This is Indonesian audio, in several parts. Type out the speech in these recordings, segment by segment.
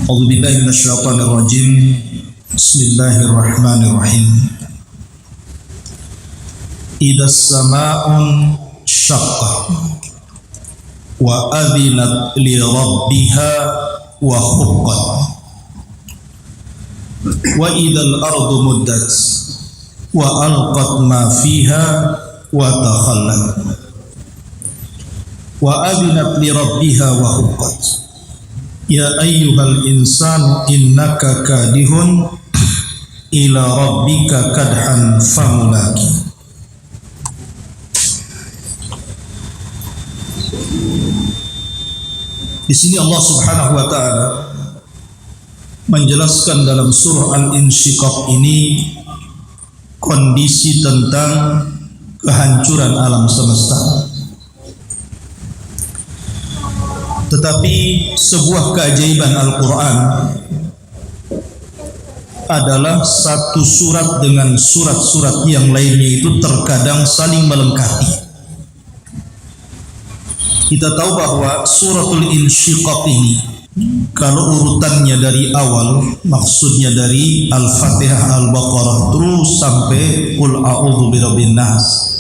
A'udzu billahi minasyaitonir rajim. Bismillahirrahmanirrahim. Idzas samaa'un syaqqat wa adzinat li rabbiha wa huqqat wa idzal ardu muddat wa alqat ma fiha wa takhallat wa adzinat li rabbiha wa huqqat. Ya ayyuhal insanu innaka kadihun ila rabbika kadhan famulaki. Di sini Allah Subhanahu wa taala menjelaskan dalam surah Al-Insyiqaq ini kondisi tentang kehancuran alam semesta. Tetapi sebuah keajaiban Al-Quran adalah satu surat dengan surat-surat yang lainnya itu terkadang saling melengkapi. Kita tahu bahwa suratul Insyiqaq ini, kalau urutannya dari awal, maksudnya dari Al-Fatihah, Al-Baqarah terus sampai Qul a'udzu birabbin nas,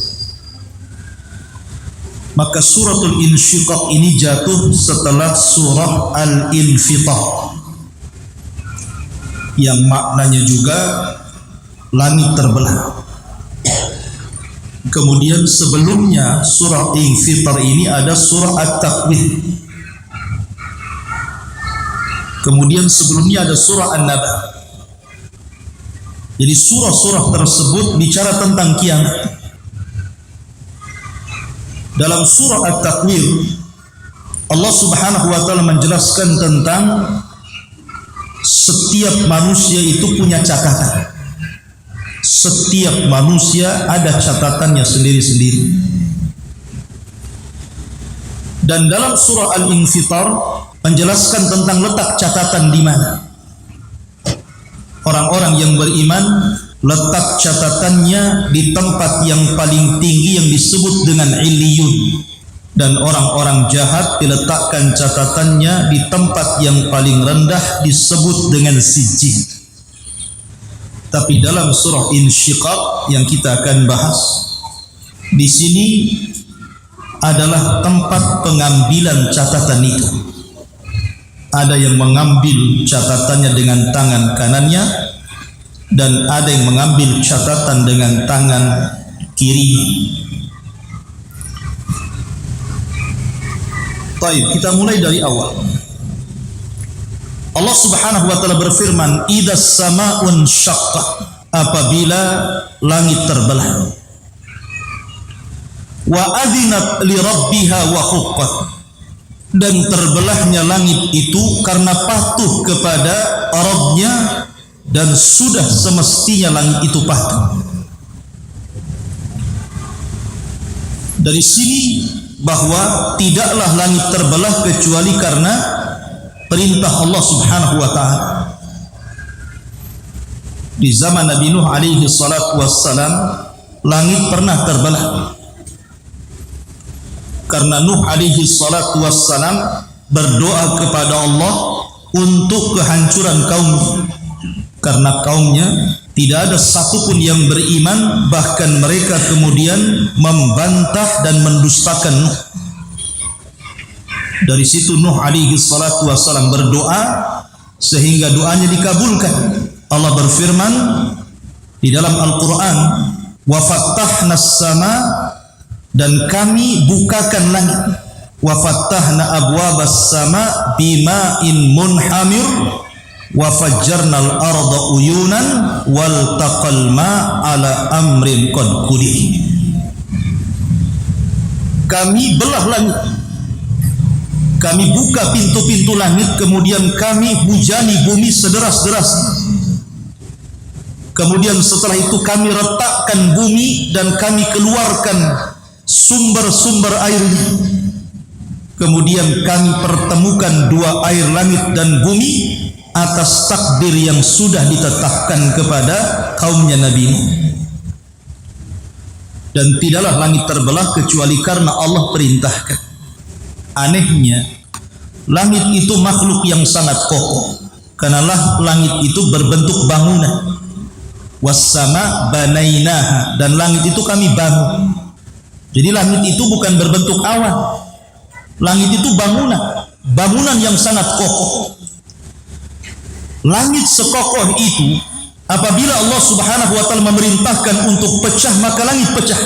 maka suratul Insyiqaq ini jatuh setelah surah Al-Infitar yang maknanya juga langit terbelah. Kemudian sebelumnya surah Infitar ini ada surah At-Takwir. Kemudian sebelumnya ada surah An-Naba. Jadi surah-surah tersebut bicara tentang kiamat. Dalam surah At-Takwir, Allah Subhanahu wa taala menjelaskan tentang setiap manusia itu punya catatan. Setiap manusia ada catatannya sendiri-sendiri. Dan dalam surah Al-Infitar menjelaskan tentang letak catatan di mana. Orang-orang yang beriman letak catatannya di tempat yang paling tinggi yang disebut dengan Illiyun, dan orang-orang jahat diletakkan catatannya di tempat yang paling rendah disebut dengan Sijjin. Tapi dalam surah Insyiqaq yang kita akan bahas di sini adalah tempat pengambilan catatan itu. Ada yang mengambil catatannya dengan tangan kanannya, dan ada yang mengambil catatan dengan tangan kiri. Baik, kita mulai dari awal. Allah Subhanahu wa taala berfirman, "Idzas samaa'un syaqqat", apabila langit terbelah. Wa adzinat li rabbiha wa huqqat, dan terbelahnya langit itu karena patuh kepada Rabb-nya, dan sudah semestinya langit itu patuh. Dari sini bahwa tidaklah langit terbelah kecuali karena perintah Allah Subhanahu wa taala. Di zaman Nabi Nuh alaihi salatu wassalam, langit pernah terbelah karena Nuh alaihi salatu wassalam berdoa kepada Allah untuk kehancuran kaumnya. Karena kaumnya tidak ada satupun yang beriman, bahkan mereka kemudian membantah dan mendustakan Nuh. Dari situ Nuh alaihi salatu wassalam berdoa sehingga doanya dikabulkan. Allah berfirman di dalam Al-Quran, wa fattahna as-sama, dan kami bukakan langit. Wa fattahna abwabas sama bima'in munhamir wa fajjarnal arda uyunan wal taqal ma ala amrin qad qudi. Kami belah langit, kami buka pintu-pintu langit, kemudian kami hujani bumi sederas-deras. Kemudian setelah itu kami retakkan bumi dan kami keluarkan sumber-sumber airnya. Kemudian kami pertemukan dua air, langit dan bumi, atas takdir yang sudah ditetapkan kepada kaumnya Nabi Nuh. Dan tidaklah langit terbelah kecuali karena Allah perintahkan. Anehnya, langit itu makhluk yang sangat kokoh. Karena langit itu berbentuk bangunan. Was-sama banainaha, dan langit itu kami bangun. Jadi langit itu bukan berbentuk awan. Langit itu bangunan, bangunan yang sangat kokoh. Langit sekokoh itu, apabila Allah Subhanahu wa taala memerintahkan untuk pecah, maka langit pecah.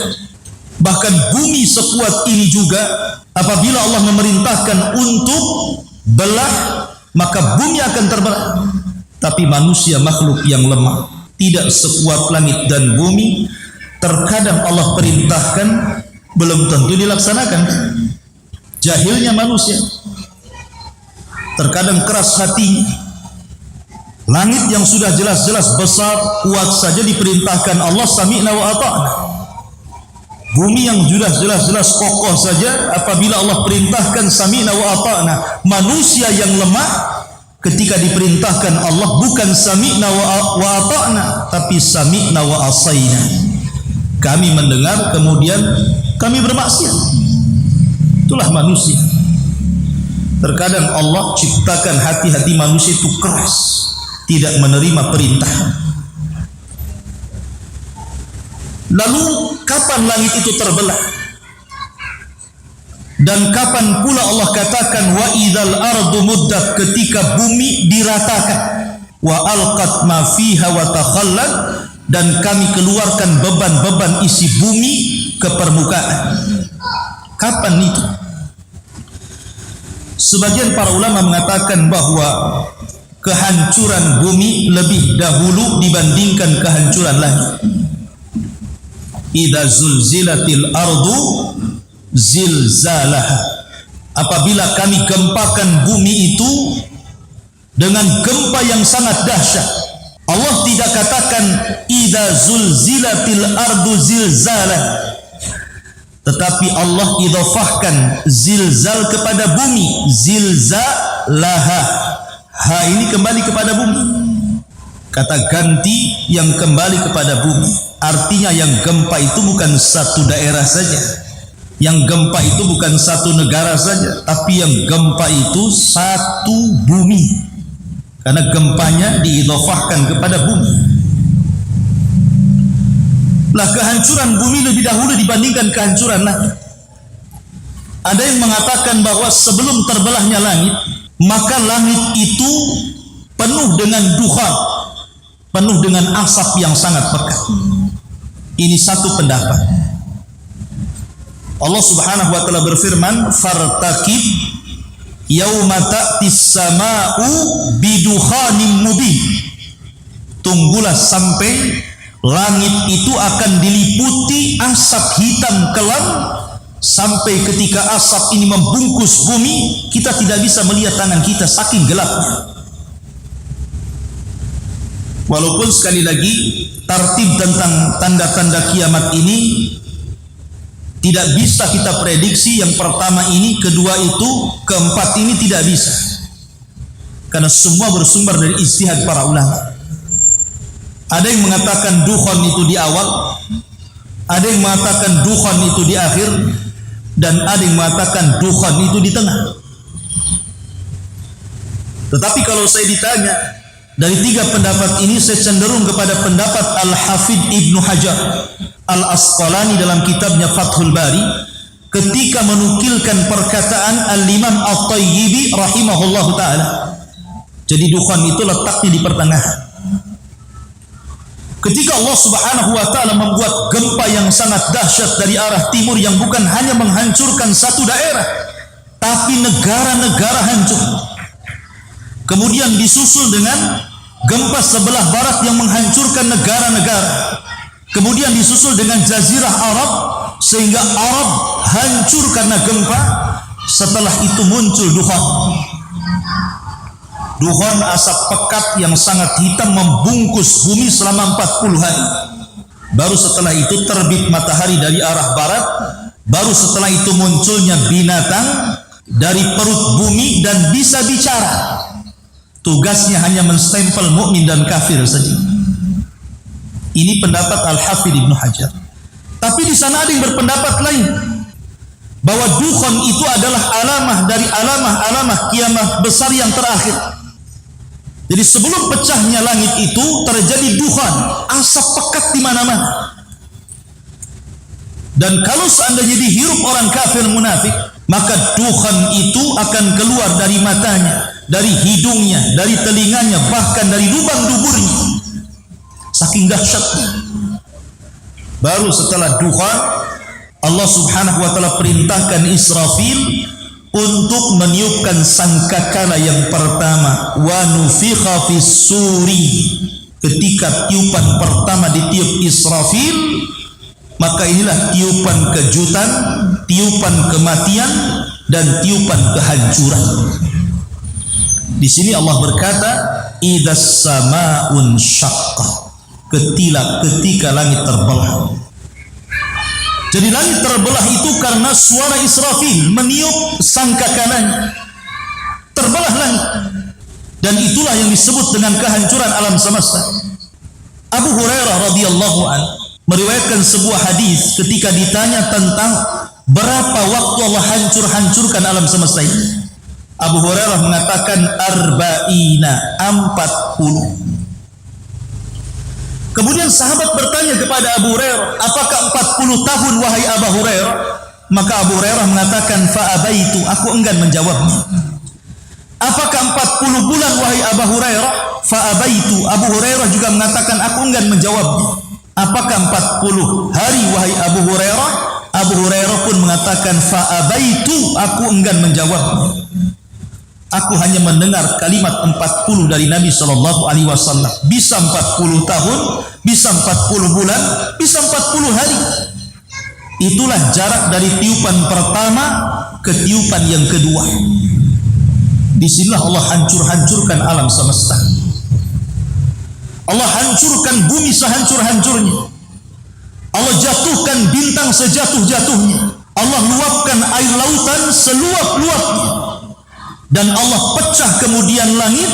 Bahkan bumi sekuat ini juga, apabila Allah memerintahkan untuk belah, maka bumi akan terbelah. Tapi manusia makhluk yang lemah, tidak sekuat langit dan bumi. Terkadang Allah perintahkan, belum tentu dilaksanakan. Jahilnya manusia, terkadang keras hatinya. Langit yang sudah jelas-jelas besar, kuat saja diperintahkan Allah sami'na wa ata'na. Bumi yang sudah jelas-jelas kokoh saja, apabila Allah perintahkan sami'na wa ata'na. Manusia yang lemah, ketika diperintahkan Allah bukan sami'na wa ata'na, tapi sami'na wa asayna. Kami mendengar, kemudian kami bermaksiat. Itulah manusia. Terkadang Allah ciptakan hati-hati manusia itu keras, tidak menerima perintah. Lalu kapan langit itu terbelah? Dan kapan pula Allah katakan wa idzal ardu muddat, ketika bumi diratakan, wa alqat ma fiha wa takhallat, dan kami keluarkan beban-beban isi bumi ke permukaan. Kapan itu? Sebagian para ulama mengatakan bahwa kehancuran bumi lebih dahulu dibandingkan kehancuran langit. Idza zulzilatil ardu zilzalaha, apabila kami gempakan bumi itu dengan gempa yang sangat dahsyat. Allah tidak katakan idza zulzilatil ardu zilzalah, tetapi Allah idhofahkan zilzal kepada bumi, zilzalaha. Ha ini kembali kepada bumi, kata ganti yang kembali kepada bumi. Artinya yang gempa itu bukan satu daerah saja, yang gempa itu bukan satu negara saja, tapi yang gempa itu satu bumi, karena gempanya diidhofahkan kepada bumi. Lah kehancuran bumi lebih dahulu dibandingkan kehancuran langit. Ada yang mengatakan bahwa sebelum terbelahnya langit, maka langit itu penuh dengan dukhan, penuh dengan asap yang sangat pekat. Ini satu pendapat. Allah Subhanahu wa taala berfirman, "Fartaqib yauma ta'tis sama'u bidukhanin mubin." Tunggulah sampai langit itu akan diliputi asap hitam kelam, sampai ketika asap ini membungkus bumi, kita tidak bisa melihat tangan kita saking gelapnya. Walaupun sekali lagi tartib tentang tanda-tanda kiamat ini tidak bisa kita prediksi. Yang pertama ini, kedua itu, keempat ini tidak bisa, karena semua bersumber dari ijtihad para ulama. Ada yang mengatakan dukhan itu di awal, ada yang mengatakan dukhan itu di akhir, dan ada yang mengatakan dukhan itu di tengah. Tetapi kalau saya ditanya, dari tiga pendapat ini saya cenderung kepada pendapat Al-Hafidh Ibnu Hajar Al-Asqalani dalam kitabnya Fathul Bari, ketika menukilkan perkataan Al-Imam At-Tayyibi rahimahullahu ta'ala. Jadi dukhan itu letaknya di pertengahan. Ketika Allah Subhanahu wa ta'ala membuat gempa yang sangat dahsyat dari arah timur, yang bukan hanya menghancurkan satu daerah, tapi negara-negara hancur. Kemudian disusul dengan gempa sebelah barat yang menghancurkan negara-negara. Kemudian disusul dengan jazirah Arab, sehingga Arab hancur karena gempa. Setelah itu muncul dukhan. Dukhan, asap pekat yang sangat hitam membungkus bumi selama 40 hari. Baru setelah itu terbit matahari dari arah barat. Baru setelah itu munculnya binatang dari perut bumi dan bisa bicara. Tugasnya hanya menstempel mukmin dan kafir saja. Ini pendapat Al-Hafidh Ibnu Hajar. Tapi di sana ada yang berpendapat lain, bahwa dukhan itu adalah alamah dari alamah-alamah kiamat besar yang terakhir. Jadi Jadi sebelum pecahnya langit itu terjadi dukhan, asap pekat di mana-mana. Dan kalau seandainya dihirup orang kafir munafik, maka dukhan itu akan keluar dari matanya, dari hidungnya, dari telinganya, bahkan dari lubang duburnya. Saking dahsyatnya. Baru setelah dukhan, Allah Subhanahu wa taala perintahkan Israfil untuk meniupkan sangkakala yang pertama. Wa nufikha fis suri. Ketika tiupan pertama ditiup Israfil, maka inilah tiupan kejutan, tiupan kematian, dan tiupan kehancuran. Di sini Allah berkata, idzas samaun syaqqah. Ketika langit terbelah. Jadi langit terbelah itu karena suara Israfil meniup sangkakalanya. Terbelah langit. Dan itulah yang disebut dengan kehancuran alam semesta. Abu Hurairah radhiyallahu anhu meriwayatkan sebuah hadis ketika ditanya tentang berapa waktu Allah hancurkan alam semesta ini. Abu Hurairah mengatakan 40. Kemudian sahabat bertanya kepada Abu Hurairah, apakah 40 tahun wahai Abu Hurairah? Maka Abu Hurairah mengatakan, fa'abaitu, aku enggan menjawabnya. Apakah 40 bulan wahai Abu Hurairah? Fa'abaitu, Abu Hurairah juga mengatakan, aku enggan menjawabnya. Apakah 40 hari wahai Abu Hurairah? Abu Hurairah pun mengatakan, fa'abaitu, aku enggan menjawabnya. Aku hanya mendengar kalimat 40 dari Nabi SAW. Bisa 40 tahun, bisa 40 bulan, bisa 40 hari. Itulah jarak dari tiupan pertama ke tiupan yang kedua. Disinilah Allah hancurkan alam semesta. Allah hancurkan bumi sehancur-hancurnya. Allah jatuhkan bintang sejatuh-jatuhnya. Allah luapkan air lautan seluap-luapnya. Dan Allah pecah kemudian langit.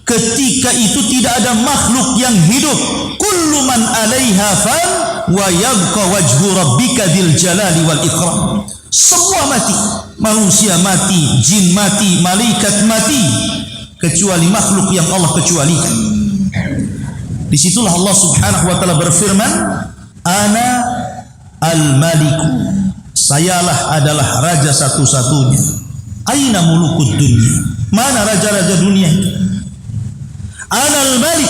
Ketika itu tidak ada makhluk yang hidup. Kullu man 'alaiha fan wa yabqa wajhu rabbika dzil jalali wal ikram. Semua mati. Manusia mati, jin mati, malaikat mati, kecuali makhluk yang Allah kecualikan. Disitulah Allah Subhanahu wa taala berfirman, Ana al-maliku. Sayalah adalah raja satu-satunya. Aina mulukud dunia? Mana raja-raja dunia itu? Ana al-malik.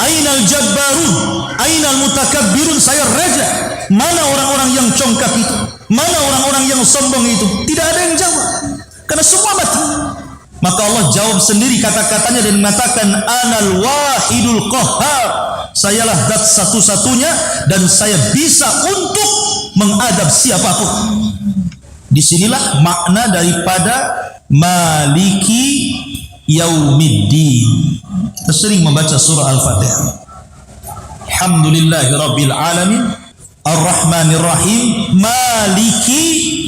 Aina al-jabbarun? Aina al-mutakabbirun? Saya raja. Mana orang-orang yang congkak itu? Mana orang-orang yang sombong itu? Tidak ada yang jawab. Karena semua mati. Maka Allah jawab sendiri kata-katanya dan mengatakan, Anal wahidul qahhar. Sayalah zat satu-satunya dan saya bisa untuk mengadab siapapun. Disinilah makna daripada Maliki Yaumiddin. Kita sering membaca surah Al-Fatihah. Alhamdulillahi Rabbil Alamin Ar-Rahmanir Rahim Maliki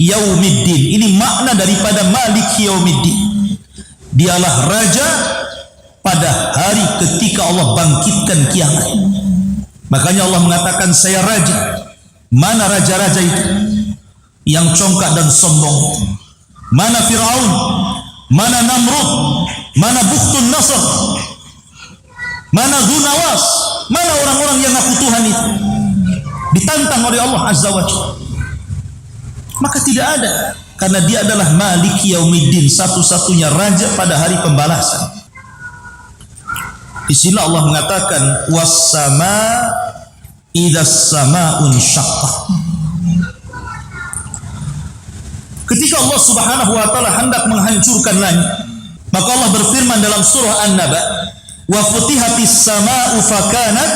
Yaumiddin. Ini makna daripada Maliki Yaumiddin. Dialah raja pada hari ketika Allah bangkitkan kiamat. Makanya Allah mengatakan saya raja. Mana raja-raja itu yang congkak dan sombong? Mana Fir'aun? Mana Namrud? Mana Bukhtun Nasr? Mana Zunawas? Mana orang-orang yang ngaku Tuhan itu? Ditantang oleh Allah Azza wa Jalla. Maka tidak ada, karena dia adalah Maliki Yaumiddin, satu-satunya raja pada hari pembalasan. Di sini Allah mengatakan was-sama idzas samaun syaqqah. Ketika Allah Subhanahu wa taala hendak menghancurkan langit, maka Allah berfirman dalam surah An-Naba, wa futihatis samaa'u fakanat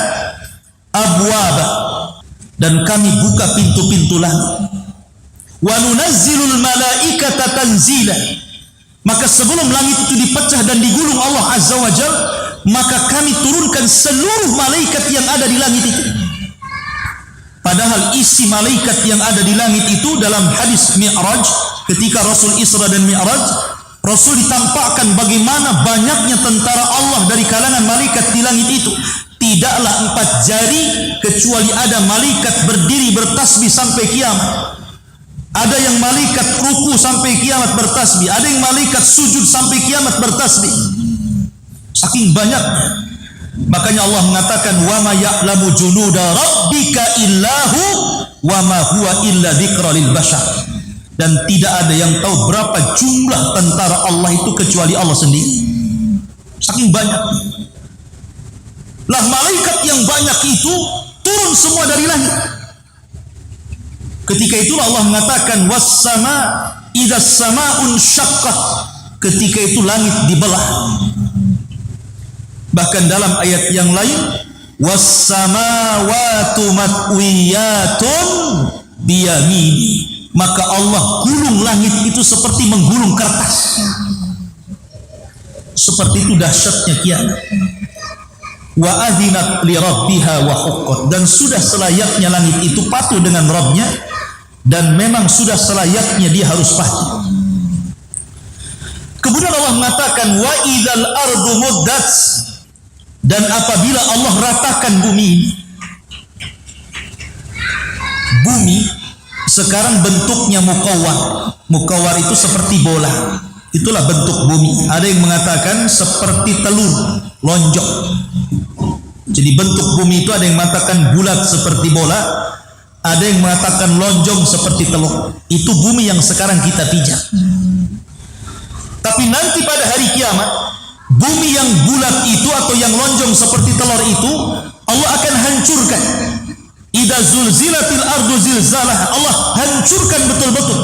abwaba. Dan kami buka pintu-pintu langit. Wa nunazzilul malaikata tanzila. Maka sebelum langit itu dipecah dan digulung Allah Azza wa Jalla, maka kami turunkan seluruh malaikat yang ada di langit itu. Padahal isi malaikat yang ada di langit itu dalam hadis Mi'raj, ketika Rasul Isra dan Mi'raj, Rasul ditampakkan bagaimana banyaknya tentara Allah dari kalangan malaikat di langit itu. Tidaklah 4 jari kecuali ada malaikat berdiri bertasbih sampai kiamat. Ada yang malaikat ruku sampai kiamat bertasbih. Ada yang malaikat sujud sampai kiamat bertasbih. Saking banyaknya. Makanya Allah mengatakan wa ma ya'lamu junuda rabbika illahu wa ma huwa illa dzikra lil bashar. Dan tidak ada yang tahu berapa jumlah tentara Allah itu kecuali Allah sendiri. Saking banyak. Lah malaikat yang banyak itu turun semua dari langit. Ketika itulah Allah mengatakan was-sama idzas sama'un syaqqat. Ketika itu langit dibelah. Bahkan dalam ayat yang lain was-samawatu matwiyatun biyamini. Maka Allah gulung langit itu seperti menggulung kertas. Seperti itu dahsyatnya kiamat. Wa adzinat li rabbiha wa huqqat. Dan sudah selayaknya langit itu patuh dengan Rabbnya, dan memang sudah selayaknya dia harus patuh. Kemudian Allah mengatakan wa idzal ardu muddat. Dan apabila Allah ratakan bumi, bumi sekarang bentuknya mukawwar. Mukawwar itu seperti bola. Itulah bentuk bumi. Ada yang mengatakan seperti telur lonjong. Jadi bentuk bumi itu ada yang mengatakan bulat seperti bola, ada yang mengatakan lonjong seperti telur. Itu bumi yang sekarang kita pijak. Tapi nanti pada hari kiamat, bumi yang bulat itu atau yang lonjong seperti telur itu Allah akan hancurkan. Idza zulzilatil ardu zilzalah. Allah hancurkan betul-betul.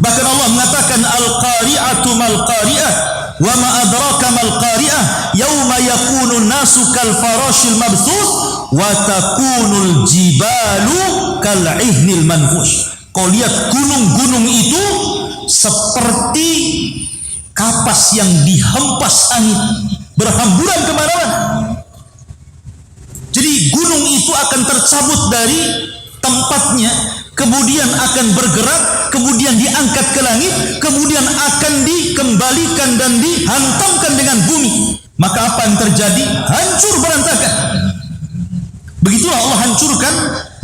Bahkan Allah mengatakan al-qari'atu mal qari'ah wa ma adraka mal qari'ah yauma yakunu nasu kal farashil mabthus wa takunul jibalu kal ihnil manfush. Kau lihat gunung-gunung itu seperti kapas yang dihempas angin, berhamburan kemana-mana. Jadi gunung itu akan tercabut dari tempatnya, kemudian akan bergerak, kemudian diangkat ke langit, kemudian akan dikembalikan dan dihantamkan dengan bumi. Maka apa yang terjadi? Hancur berantakan. Begitulah Allah hancurkan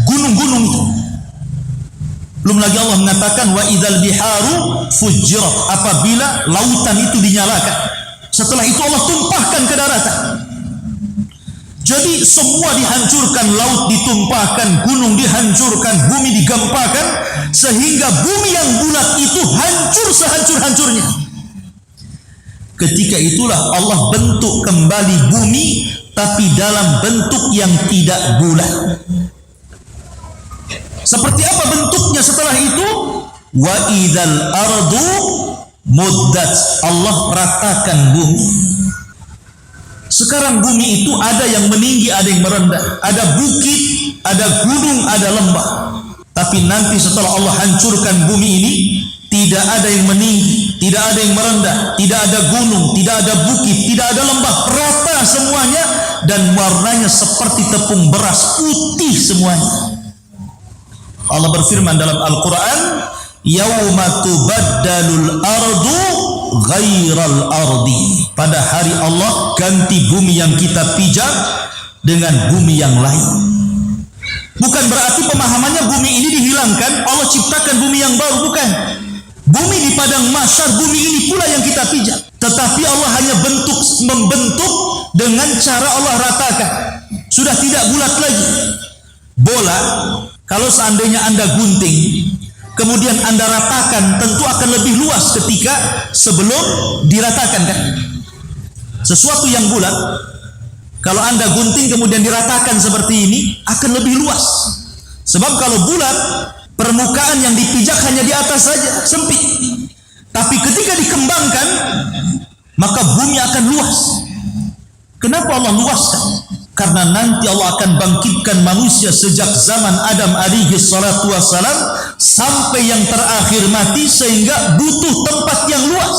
gunung-gunung itu. Belum lagi Allah mengatakan wa idzal biharu fujirat. Apabila lautan itu dinyalakan, setelah itu Allah tumpahkan ke daratan. Jadi semua dihancurkan, laut ditumpahkan, gunung dihancurkan, bumi digempakan, sehingga bumi yang bulat itu hancur sehancur-hancurnya. Ketika itulah Allah bentuk kembali bumi, tapi dalam bentuk yang tidak bulat. Seperti apa bentuknya setelah itu? Wa idzal ardu muddat. Allah ratakan bumi. Sekarang bumi itu ada yang meninggi, ada yang merendah, ada bukit, ada gunung, ada lembah. Tapi nanti setelah Allah hancurkan bumi ini, tidak ada yang meninggi, tidak ada yang merendah, tidak ada gunung, tidak ada bukit, tidak ada lembah, rata semuanya, dan warnanya seperti tepung beras, putih semuanya. Allah berfirman dalam Al-Quran, yauma tubaddalul ardu ghairal ardi. Pada hari Allah ganti bumi yang kita pijak dengan bumi yang lain. Bukan berarti pemahamannya bumi ini dihilangkan, Allah ciptakan bumi yang baru, bukan. Bumi di padang mahsyar, bumi ini pula yang kita pijak. Tetapi Allah hanya membentuk dengan cara Allah ratakan. Sudah tidak bulat lagi. Bola, kalau seandainya Anda gunting, kemudian Anda ratakan, tentu akan lebih luas ketika sebelum diratakan, kan? Sesuatu yang bulat, kalau Anda gunting kemudian diratakan seperti ini, akan lebih luas. Sebab kalau bulat, permukaan yang dipijak hanya di atas saja, sempit. Tapi ketika dikembangkan, maka bumi akan luas. Kenapa Allah luaskan? Karena nanti Allah akan bangkitkan manusia sejak zaman Adam alaihi salatu wassalam sampai yang terakhir mati, sehingga butuh tempat yang luas.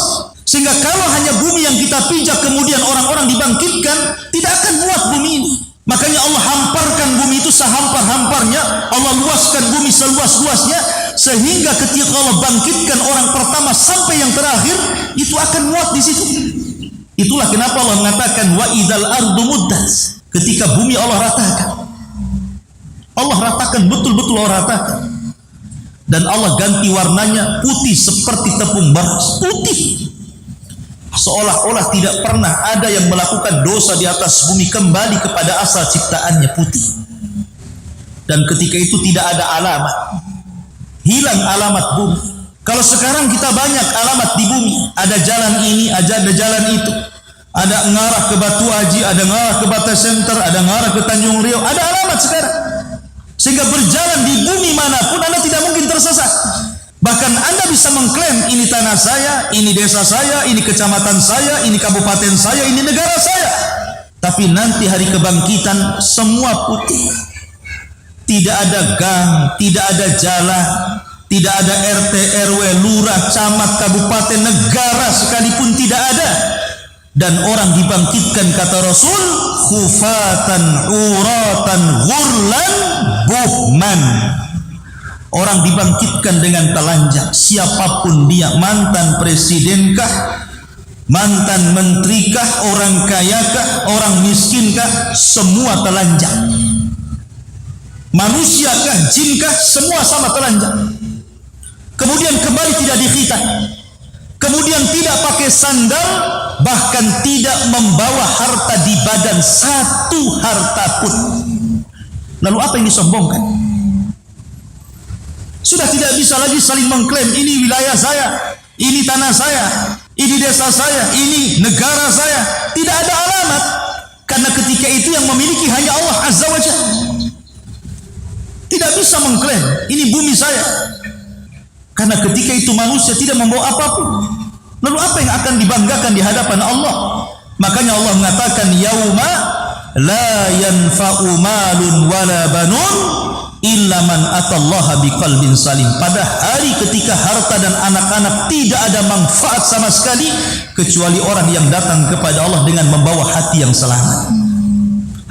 Sehingga kalau hanya bumi yang kita pijak kemudian orang-orang dibangkitkan, tidak akan muat bumi ini. Makanya Allah hamparkan bumi itu sehampar-hamparnya, Allah luaskan bumi seluas-luasnya, sehingga ketika Allah bangkitkan orang pertama sampai yang terakhir, itu akan muat di situ. Itulah kenapa Allah mengatakan wa idzal ardu muddat. Ketika bumi Allah ratakan, Allah ratakan, betul-betul Allah ratakan, dan Allah ganti warnanya putih seperti tepung beras, putih. seolah-olah tidak pernah ada yang melakukan dosa di atas bumi, kembali kepada asal ciptaannya putih. Dan ketika itu tidak ada alamat, hilang alamat bumi. Kalau sekarang kita banyak alamat di bumi, ada jalan ini, ada jalan itu, ada ngarah ke Batu Haji, ada ngarah ke Bata Center, ada ngarah ke Tanjung Riau, ada alamat sekarang. Sehingga berjalan di bumi manapun Anda tidak mungkin tersesat. Bahkan Anda bisa mengklaim ini tanah saya, ini desa saya, ini kecamatan saya, ini kabupaten saya, ini negara saya. Tapi nanti hari kebangkitan semua putih. Tidak ada gang, tidak ada jalan, tidak ada RT, RW, lurah, camat, kabupaten, negara sekalipun tidak ada. Dan orang dibangkitkan, kata Rasul, khufatan, uratan, ghurlan, buhman. Orang dibangkitkan dengan telanjang, siapapun dia, mantan presidenkah, mantan menterikah, orang kayakah, orang miskinkah, semua telanjang. Manusiakah, jinkah, semua sama telanjang. Kemudian kembali tidak dikhitan, kemudian tidak pakai sandal, bahkan tidak membawa harta di badan, satu harta pun. Lalu apa yang disombongkan? Sudah tidak bisa lagi saling mengklaim, ini wilayah saya, ini tanah saya, ini desa saya, ini negara saya. Tidak ada alamat, karena ketika itu yang memiliki hanya Allah Azza wa Jalla. Tidak bisa mengklaim ini bumi saya, karena ketika itu manusia tidak membawa apapun. Lalu apa yang akan dibanggakan di hadapan Allah? Makanya Allah mengatakan, yauma la yanfa'u malun wala banun illa man atallaha biqalbin salim. Pada hari ketika harta dan anak-anak tidak ada manfaat sama sekali, kecuali orang yang datang kepada Allah dengan membawa hati yang selamat,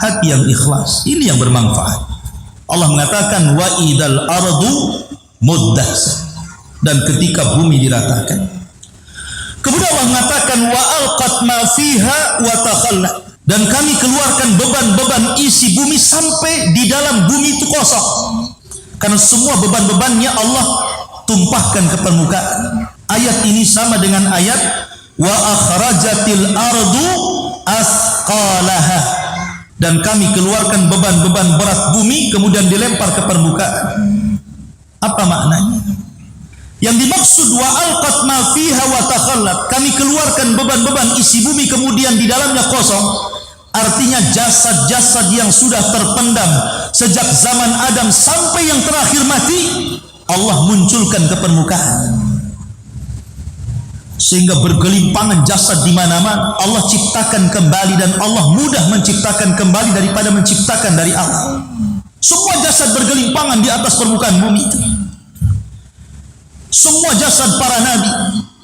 hati yang ikhlas. Ini yang bermanfaat. Allah mengatakan, wa idal ardu muddat, dan ketika bumi diratakan. Kemudian Allah mengatakan, wa alqat ma fiha wa takhallat, dan kami keluarkan beban-beban isi bumi sampai di dalam bumi itu kosong. Karena semua beban-bebannya Allah tumpahkan ke permukaan. Ayat ini sama dengan ayat wa akhrajatil ardu asqalaha, dan kami keluarkan beban-beban berat bumi kemudian dilempar ke permukaan. Apa maknanya? Yang dimaksud wa alqat ma fiha wa takhallat, kami keluarkan beban-beban isi bumi kemudian di dalamnya kosong, artinya jasad-jasad yang sudah terpendam sejak zaman Adam sampai yang terakhir mati, Allah munculkan ke permukaan. Sehingga bergelimpangan jasad di mana-mana. Allah ciptakan kembali, dan Allah mudah menciptakan kembali daripada menciptakan dari awal. Semua jasad bergelimpangan di atas permukaan bumi itu. Semua jasad para nabi,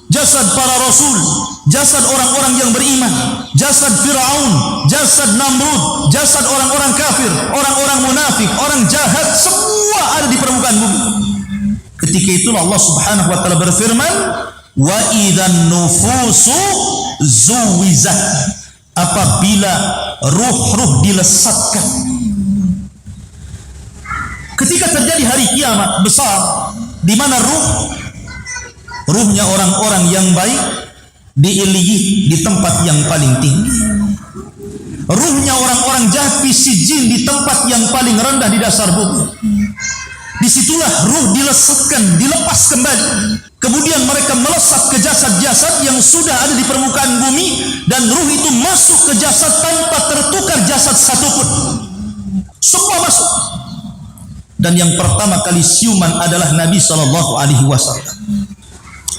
jasad para rasul, jasad orang-orang yang beriman, jasad Fir'aun, jasad Namrud, jasad orang-orang kafir, orang-orang munafik, orang jahat, semua ada di permukaan bumi. Ketika itulah Allah Subhanahu wa taala berfirman, wa idzan nufusu zuwizat, apabila ruh-ruh dilesatkan. Ketika terjadi hari kiamat besar, di mana ruhnya orang-orang yang baik diilihi di tempat yang paling tinggi, ruhnya orang-orang jahat fi sijjin di tempat yang paling rendah di dasar bumi. Disitulah ruh dilesatkan, dilepas kembali. Kemudian mereka melesat ke jasad-jasad yang sudah ada di permukaan bumi, dan ruh itu masuk ke jasad tanpa tertukar jasad satupun. Semua masuk. Dan yang pertama kali siuman adalah Nabi SAW.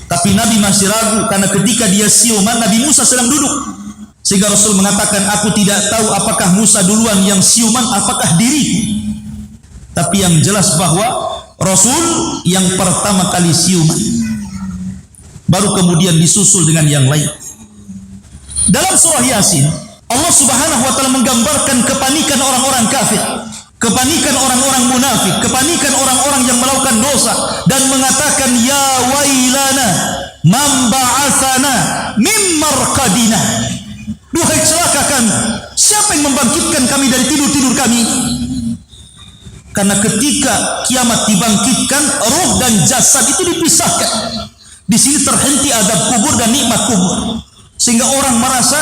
Tapi Nabi masih ragu, karena ketika dia siuman, Nabi Musa sedang duduk. Sehingga Rasul mengatakan, aku tidak tahu apakah Musa duluan yang siuman, apakah diriku. Tapi yang jelas bahwa Rasul yang pertama kali siuman, baru kemudian disusul dengan yang lain. Dalam surah Yasin, Allah Subhanahu wa taala menggambarkan kepanikan orang-orang kafir, kepanikan orang-orang munafik, kepanikan orang-orang yang melakukan dosa, dan mengatakan, ya wailana man ba'atsana mim marqadina. Duhai celaka kami, siapa yang membangkitkan kami dari tidur-tidur kami? Karena ketika kiamat dibangkitkan, ruh dan jasad itu dipisahkan. Di sini terhenti azab kubur dan nikmat kubur. sehingga orang merasa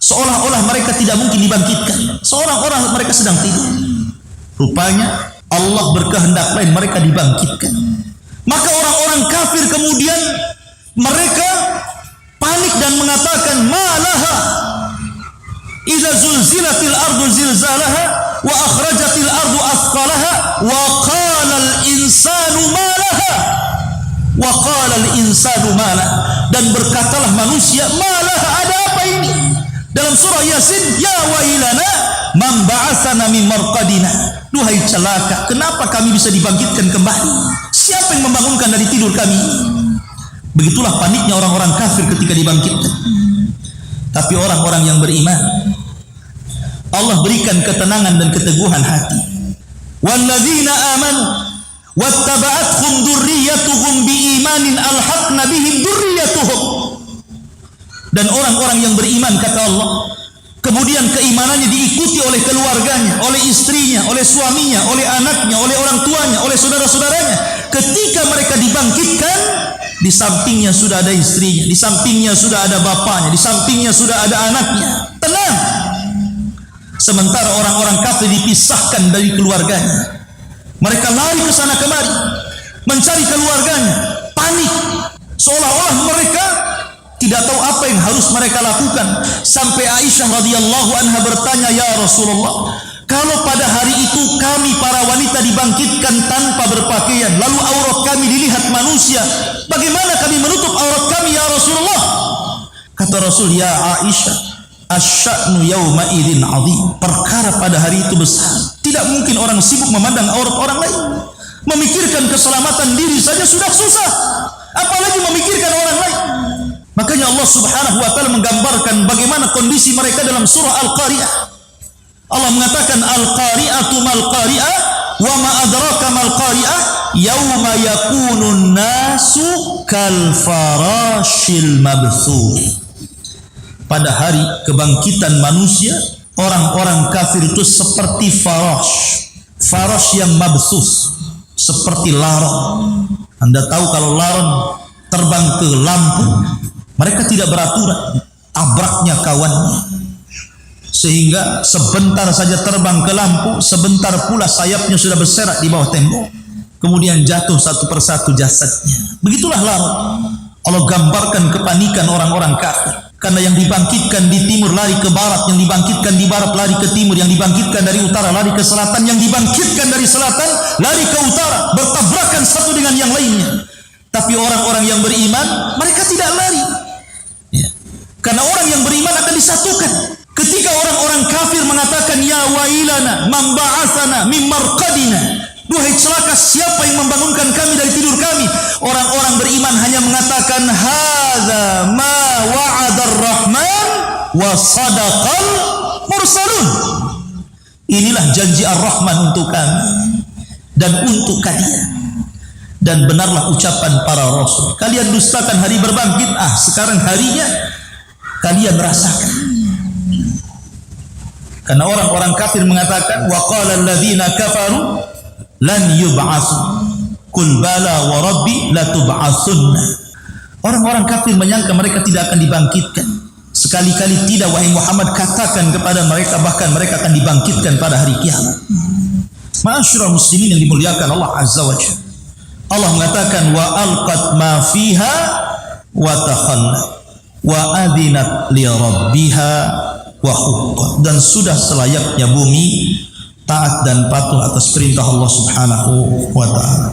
seolah-olah mereka tidak mungkin dibangkitkan, seolah-olah mereka sedang tidur. Rupanya Allah berkehendak lain, mereka dibangkitkan. Maka orang-orang kafir kemudian mereka panik dan mengatakan, malaha idza zulzilatil ardu zilzalaha wa akhrajatil ardu athqalaha wa qala al insanu malaha wa qala al insanu malaha, dan berkatalah manusia, malaha, ada apa ini? Dalam surah Yasin, ya wailana man ba'atsana min marqadina, duhai celaka, kenapa kami bisa dibangkitkan kembali? Siapa yang membangunkan dari tidur kami? Begitulah paniknya orang-orang kafir ketika dibangkitkan. Tapi orang-orang yang beriman, Allah berikan ketenangan dan keteguhan hati. Walladzina amanu wattaba'athum dzurriyyatuhum biimanin alhaqna bihim dzurriyyatuhum. Dan orang-orang yang beriman, kata Allah, kemudian keimanannya diikuti oleh keluarganya, oleh istrinya, oleh suaminya, oleh anaknya, oleh orang tuanya, oleh saudara-saudaranya. Ketika mereka dibangkitkan, di sampingnya sudah ada istrinya, di sampingnya sudah ada bapaknya, di sampingnya sudah ada anaknya. Tenang. Sementara orang-orang kafir dipisahkan dari keluarganya. Mereka lari ke sana kemari, mencari keluarganya, panik. Seolah-olah mereka tidak tahu apa yang harus mereka lakukan. Sampai Aisyah radhiyallahu anha bertanya, ya Rasulullah, kalau pada hari itu kami para wanita dibangkitkan tanpa berpakaian, lalu aurat kami dilihat manusia, bagaimana kami menutup aurat kami ya Rasulullah? Kata Rasul, ya Aisyah, asya'nu yawma idzin 'azim. Perkara pada hari itu besar. Tidak mungkin orang sibuk memandang aurat orang lain. Memikirkan keselamatan diri saja sudah susah, apalagi memikirkan orang lain. Makanya Allah Subhanahu wa taala menggambarkan bagaimana kondisi mereka dalam surah Al-Qari'ah. Allah mengatakan, Al-Qari'atu mal qari'ah wa ma adraka mal qari'ah yauma yakunun nasu kal farashil mabthuth. Pada hari kebangkitan manusia, orang-orang kafir itu seperti farash yang mabthuth, seperti laron. Anda tahu kalau laron terbang ke lampu, mereka tidak beraturan, tabraknya kawannya, sehingga sebentar saja terbang ke lampu, sebentar pula sayapnya sudah berserak di bawah tembok, kemudian jatuh satu persatu jasadnya. Begitulah laron. Allah gambarkan kepanikan orang-orang kafir, karena yang dibangkitkan di timur lari ke barat, yang dibangkitkan di barat lari ke timur, yang dibangkitkan dari utara lari ke selatan, yang dibangkitkan dari selatan lari ke utara, bertabrakan satu dengan yang lainnya. Tapi orang-orang yang beriman, mereka tidak lari. Ya. Karena orang yang beriman akan disatukan. Ketika orang-orang kafir mengatakan, ya wailana man ba'atsana min marqadina, duhai celaka, siapa yang membangunkan kami dari tidur kami? Orang-orang beriman hanya mengatakan, hadza ma wa'adar rahman wa sadaqal mursalun. Inilah janji Ar-Rahman untuk kami dan untuk kalian. Dan benarlah ucapan para rasul. Kalian dustakan hari berbangkit, sekarang harinya kalian rasakan. Karena orang-orang kafir mengatakan, wa qala alladziina kafaru lan yub'atsu qul bala wa rabbi la tub'atsunna. Orang-orang kafir menyangka mereka tidak akan dibangkitkan. Sekali-kali tidak, wahai Muhammad, katakan kepada mereka, bahkan mereka akan dibangkitkan pada hari kiamat. Ma'asyiral muslimin yang dimuliakan Allah Azza wa Jalla, Allah mengatakan, wa alqat ma fiha wa takhalla wa adzinat li rabbiha wa huqqat. Dan sudah selayaknya bumi taat dan patuh atas perintah Allah Subhanahu wa taala.